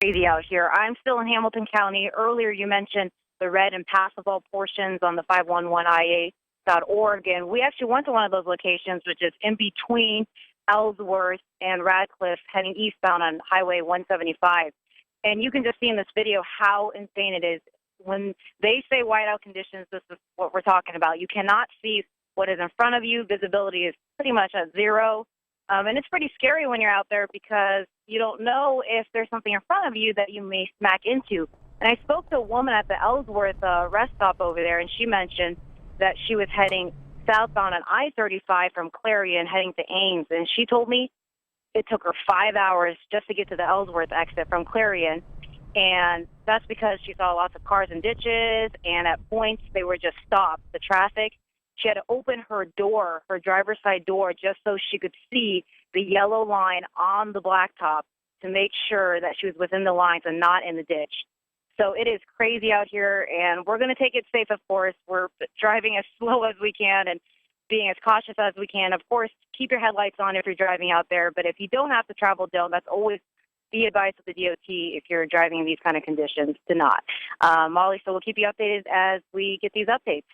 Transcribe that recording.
crazy out here. I'm still in Hamilton County. Earlier, you mentioned the red impassable portions on the 511ia.org, and we actually went to one of those locations, which is in between Ellsworth and Radcliffe, heading eastbound on Highway 175. And you can just see in this video how insane it is. When they say whiteout conditions, this is what we're talking about. You cannot see what is in front of you. Visibility is pretty much at zero. And it's pretty scary when you're out there because you don't know if there's something in front of you that you may smack into. And I spoke to a woman at the Ellsworth rest stop over there, and she mentioned that she was heading southbound on I-35 from Clarion, heading to Ames. And she told me it took her 5 hours just to get to the Ellsworth exit from Clarion. And that's because she saw lots of cars and ditches, and at points they were just stopped, the traffic. She had to open her door, her driver's side door, just so she could see the yellow line on the blacktop to make sure that she was within the lines and not in the ditch. So it is crazy out here, and we're going to take it safe, of course. We're driving as slow as we can and being as cautious as we can. Of course, keep your headlights on if you're driving out there, but if you don't have to travel, don't. That's always the advice of the DOT if you're driving in these kind of conditions, to not. Molly, so we'll keep you updated as we get these updates.